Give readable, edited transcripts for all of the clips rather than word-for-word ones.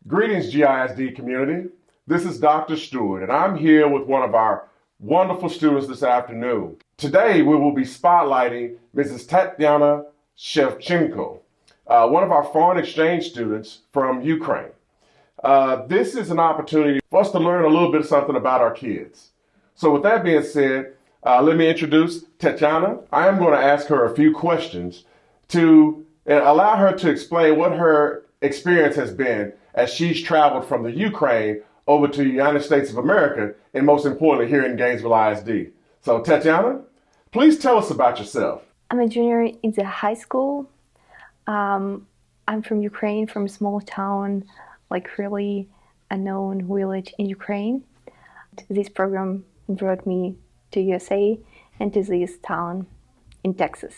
Greetings, GISD community. This is Dr. Stewart, and I'm here with one of our wonderful students this afternoon. Today, we will be spotlighting Mrs. Tetiana Shevchenko, one of our foreign exchange students from Ukraine. This is an opportunity for us to learn a little bit of something about our kids. So with that being said, let me introduce Tetiana. I am going to ask her a few questions to allow her to explain what her experience has been as she's traveled from the Ukraine over to the United States of America, and most importantly, here in Gainesville ISD. So, Tetiana, please tell us about yourself. I'm a junior in the high school. I'm from Ukraine, from a small town, like really unknown village in Ukraine. This program brought me to USA and to this town in Texas.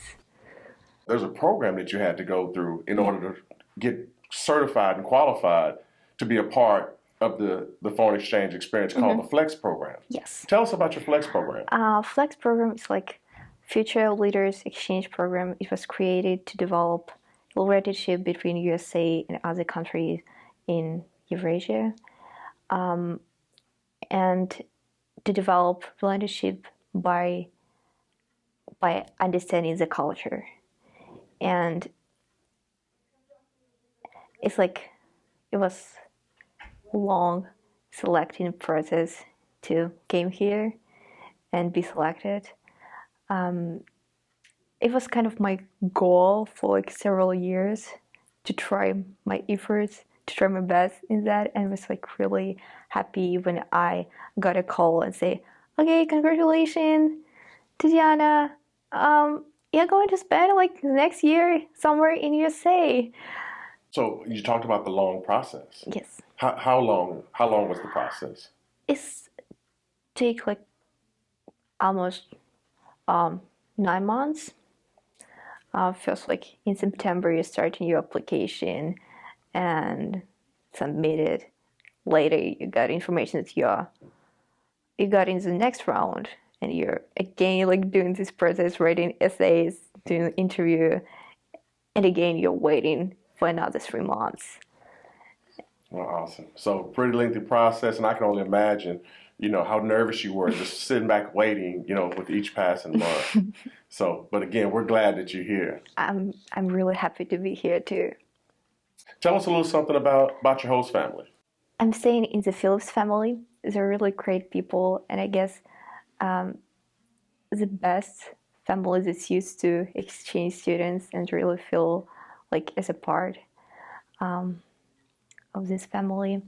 There's a program that you had to go through in order to get certified and qualified to be a part of the foreign exchange experience called the FLEX program. Yes. Tell us about your FLEX program. FLEX program is like Future Leaders Exchange Program. It was created to develop relationship between USA and other countries in Eurasia, and to develop relationship by understanding the culture. And it's like it was a long selecting process to came here and be selected. It was kind of my goal for like several years to try my efforts, to try my best in that, and was like really happy when I got a call and say, "Okay, congratulations, Tetiana. You're going to spend like next year somewhere in USA." So you talked about the long process. Yes. How long was the process? It's take like almost 9 months. First, like in September, you start your application and submit it. Later, you got information that you got in the next round, and you're again like doing this process, writing essays, doing an interview, and again you're waiting for another 3 months. Well, awesome. So pretty lengthy process, and I can only imagine, how nervous you were just sitting back waiting, with each passing month. So, but again, we're glad that you're here. I'm really happy to be here too. Tell us a little something about your host family. I'm staying in the Phillips family. They're really great people, and I guess the best family that's used to exchange students and really feel like as a part of this family.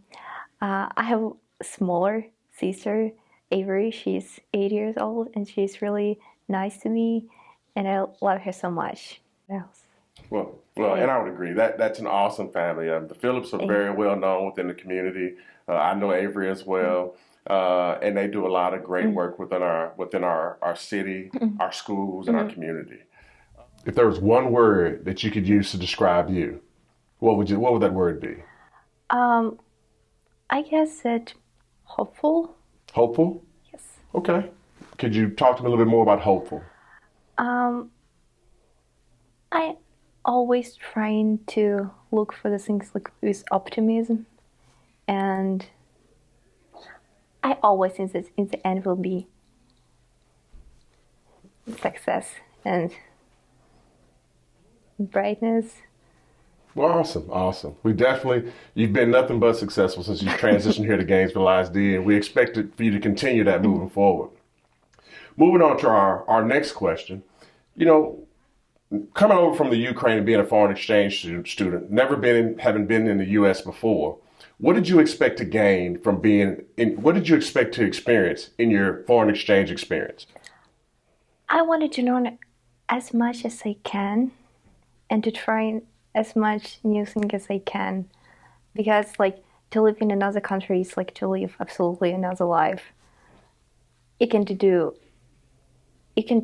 I have a smaller sister, Avery. She's 8 years old, and she's really nice to me, and I love her so much. Well, and I would agree. That's an awesome family. The Phillips are very well known within the community. I know Avery as well, and they do a lot of great work within our city, our schools, and our community. If there was one word that you could use to describe you, what would that word be? I guess that hopeful. Hopeful? Yes. Okay. Could you talk to me a little bit more about hopeful? I always trying to look for the things like with optimism, and I always think that in the end will be success and brightness. Well, awesome. You've been nothing but successful since you transitioned here to Gainesville ISD, and we expect for you to continue that moving forward. Moving on to our next question, coming over from the Ukraine and being a foreign exchange student, having been in the U.S. before, what did you expect to gain from what did you expect to experience in your foreign exchange experience? I wanted to learn as much as I can and to try as much new thing as I can, because like to live in another country is like to live absolutely another life. You can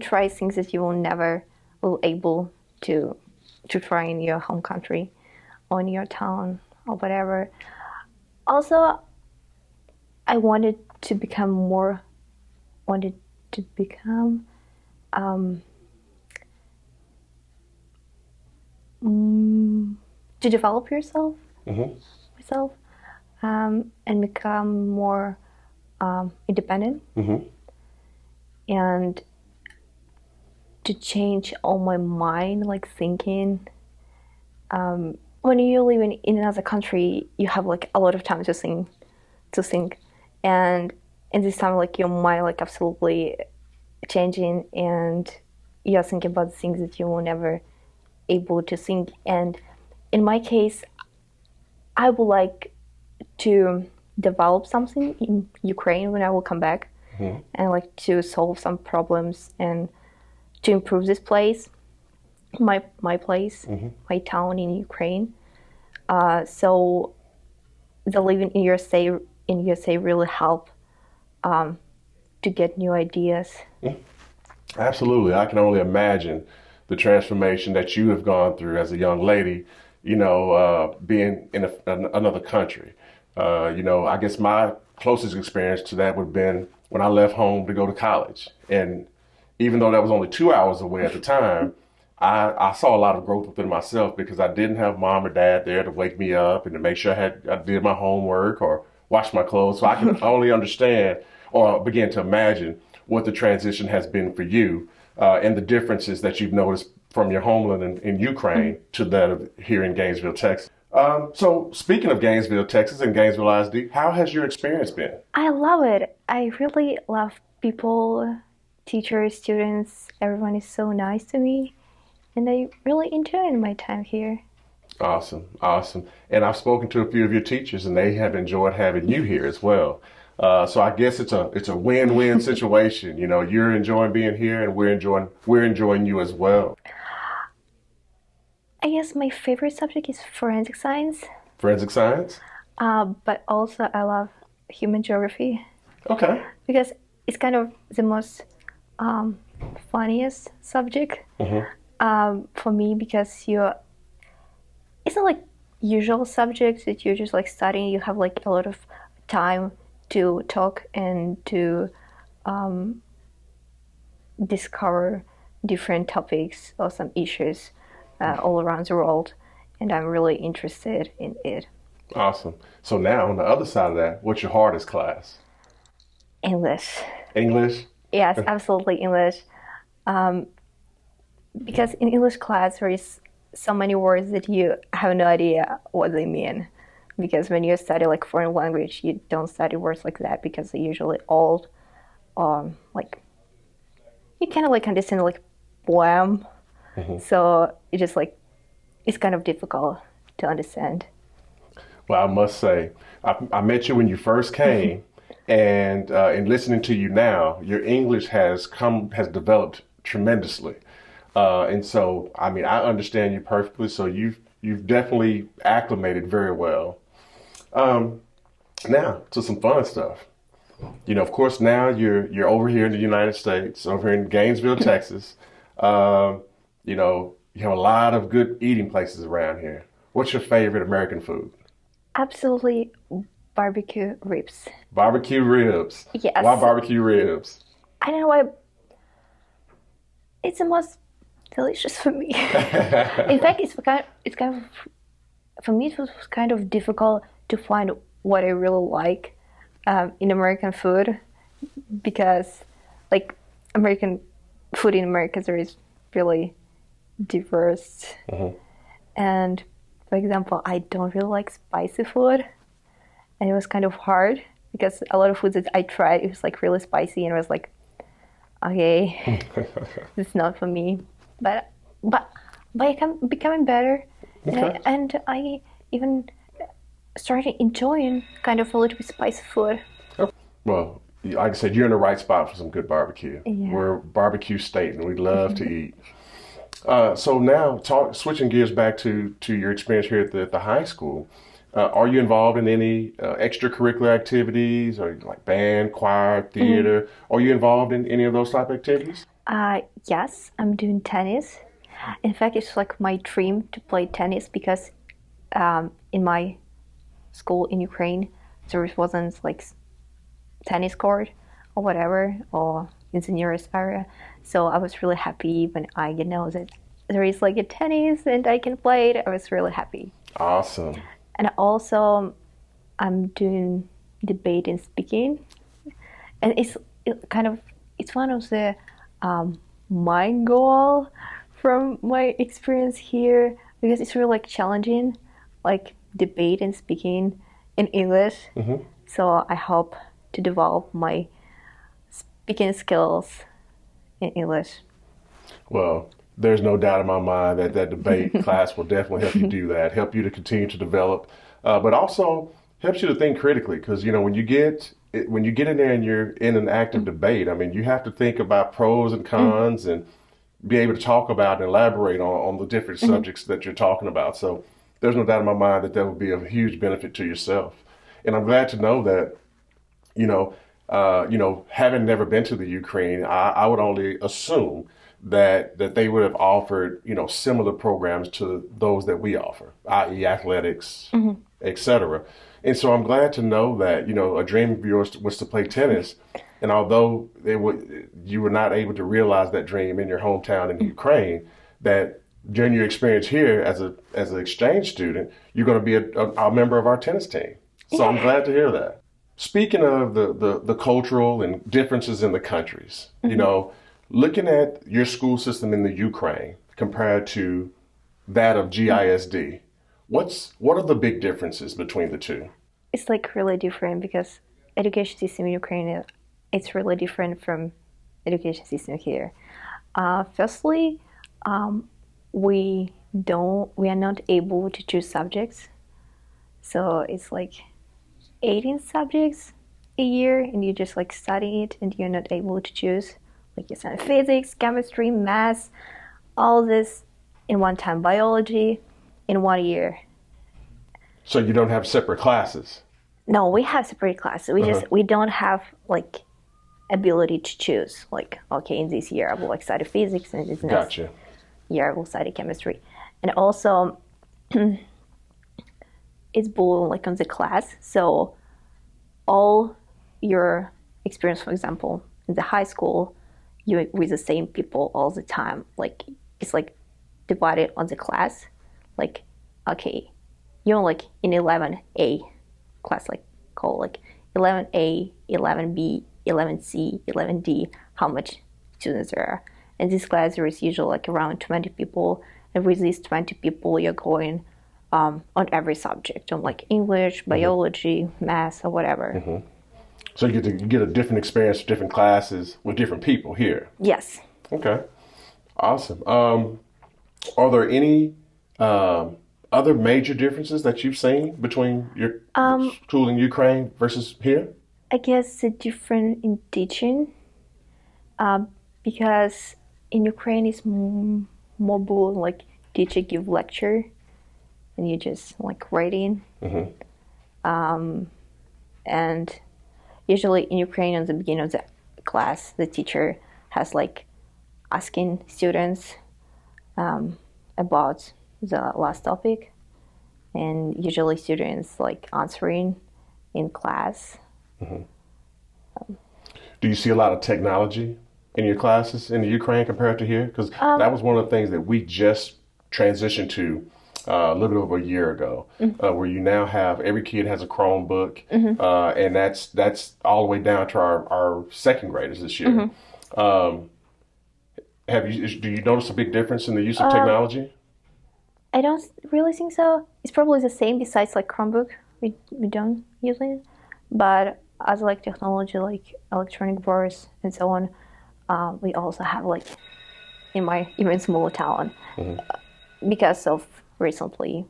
try things that you will never will able to try in your home country or in your town or whatever. Also, I wanted to develop yourself. Mm-hmm. Myself. and become more independent, and to change all my mind, like thinking. When you live in another country, you have like a lot of time to think, and in this time, like your mind, like absolutely changing, and you're thinking about things that you were never able to think. And in my case, I would like to develop something in Ukraine when I will come back, and like to solve some problems and to improve this place, my place, my town in Ukraine. So the living in USA really help to get new ideas. Absolutely. I can only imagine the transformation that you have gone through as a young lady, being in another country. I guess my closest experience to that would have been when I left home to go to college. And even though that was only 2 hours away at the time, I saw a lot of growth within myself because I didn't have mom or dad there to wake me up and to make sure I did my homework or washed my clothes. So I can only understand or begin to imagine what the transition has been for you, and the differences that you've noticed from your homeland in Ukraine to that of here in Gainesville, Texas. So speaking of Gainesville, Texas and Gainesville ISD, how has your experience been? I love it. I really love people, teachers, students. Everyone is so nice to me, and I really enjoy my time here. Awesome, awesome. And I've spoken to a few of your teachers, and they have enjoyed having you here as well. So I guess it's a win-win situation. You're enjoying being here, and we're enjoying you as well. I guess my favorite subject is forensic science, Forensic science? but also I love human geography Okay. because it's kind of the most funniest subject for me because it's not like usual subjects that you're just like studying. You have like a lot of time to talk and to discover different topics or some issues all around the world, and I'm really interested in it. Awesome. So now on the other side of that, what's your hardest class? English. English? Yes, absolutely English. Because in English class there is so many words that you have no idea what they mean. Because when you study like foreign language, you don't study words like that because they're usually old, like you kind of like understand like poem. So it's kind of difficult to understand. Well, I must say, I met you when you first came, and in listening to you now, your English has developed tremendously. And so, I mean, I understand you perfectly. So you've definitely acclimated very well. Now to some fun stuff. Of course, now you're over here in the United States, over in Gainesville, Texas. You have a lot of good eating places around here. What's your favorite American food? Absolutely barbecue ribs. Barbecue ribs. Yes. Why barbecue ribs? I don't know why. It's the most delicious for me. In fact, it's kind of for me. It was kind of difficult to find what I really like in American food because, like, American food in America there is really diverse. And for example, I don't really like spicy food, and it was kind of hard because a lot of foods that I tried it was like really spicy, and I was like, okay, it's not for me. But I'm becoming better, Okay. and I even started enjoying kind of a little bit spicy food. Well, like I said, you're in the right spot for some good barbecue. Yeah. We're a barbecue state, and we love to eat. So now, switching gears back to your experience here at the high school. Are you involved in any extracurricular activities, or like band, choir, theater? Are you involved in any of those type of activities? Yes, I'm doing tennis. In fact, it's like my dream to play tennis because in my school in Ukraine, there wasn't like tennis court or whatever, or in the nearest area. So I was really happy when I know that there is like a tennis and I can play it. I was really happy. Awesome. And also, I'm doing debate and speaking, and it's one of the my goal from my experience here because it's really like challenging, like debate and speaking in English. So I hope to develop my speaking skills in English. Well, there's no doubt in my mind that that debate class will definitely help you do that, help you to continue to develop, but also helps you to think critically. Because when when you get in there and you're in an active debate, I mean, you have to think about pros and cons and be able to talk about and elaborate on the different subjects that you're talking about. So there's no doubt in my mind that that would be a huge benefit to yourself. And I'm glad to know that having never been to the Ukraine, I would only assume that they would have offered, similar programs to those that we offer, i.e. athletics, etc. And so I'm glad to know that, a dream of yours was to play tennis. And although you were not able to realize that dream in your hometown in Ukraine, that during your experience here as an exchange student, you're going to be a member of our tennis team. So I'm glad to hear that. Speaking of the cultural and differences in the countries, looking at your school system in the Ukraine compared to that of GISD, what are the big differences between the two? It's like really different because education system in Ukraine it's really different from education system here. Firstly, we are not able to choose subjects, so it's like 18 subjects a year, and you just like study it, and you're not able to choose. Like you study physics, chemistry, math, all this in one time, biology in 1 year. So you don't have separate classes? No, we have separate classes. We don't have like ability to choose. Like, okay, in this year I will like study physics, and this next year I will study chemistry. And also it's built like on the class. So all your experience, for example, in the high school, you're with the same people all the time. Like it's like divided on the class. Like, okay, you're like in 11A class, like called like 11A, 11B, 11C, 11D, how much students there are. And this class there is usually like around 20 people. And with these 20 people, you're going on every subject, on like English, biology, math, or whatever. So you get a different experience with different classes with different people here. Yes. Okay. Awesome. Are there any other major differences that you've seen between your school in Ukraine versus here? I guess the difference in teaching, because in Ukraine it's more like teacher give lecture, and you just like writing. And usually in Ukraine, at the beginning of the class, the teacher has like asking students about the last topic, and usually students like answering in class. Do you see a lot of technology in your classes in the Ukraine compared to here? Because that was one of the things that we just transitioned to a little bit over a year ago, where you now have every kid has a Chromebook, and that's all the way down to our second graders this year. Do you notice a big difference in the use of technology? I don't really think so. It's probably the same besides like Chromebook. We don't use it. But as like technology, like electronic boards and so on, we also have like in my even smaller town because of recently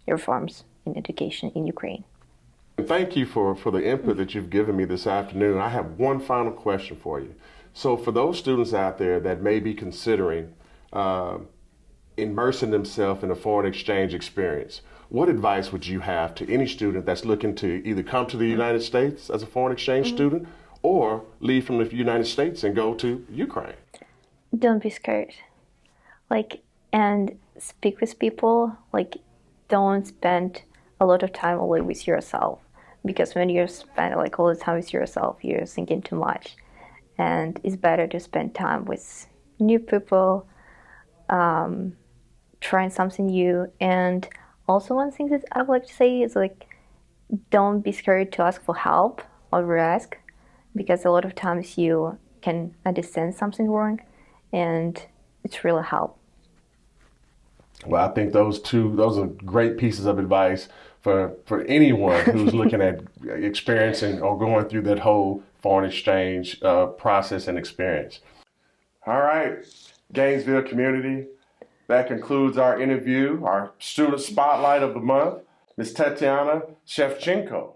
reforms in education in Ukraine. Thank you for the input that you've given me this afternoon. I have one final question for you. So for those students out there that may be considering immersing themselves in a foreign exchange experience, what advice would you have to any student that's looking to either come to the United States as a foreign exchange student or leave from the United States and go to Ukraine? Don't be scared. Like, and speak with people. Like, don't spend a lot of time only with yourself, because when you spend like all the time with yourself, you're thinking too much. And it's better to spend time with new people, trying something new. And also one thing that I would like to say is like, don't be scared to ask for help or ask, because a lot of times you can understand something wrong, and it's really help. Well, I think those are great pieces of advice for anyone who's looking at experiencing or going through that whole foreign exchange process and experience. All right, Gainesville community, that concludes our interview, our student spotlight of the month, Ms. Tetiana Shevchenko.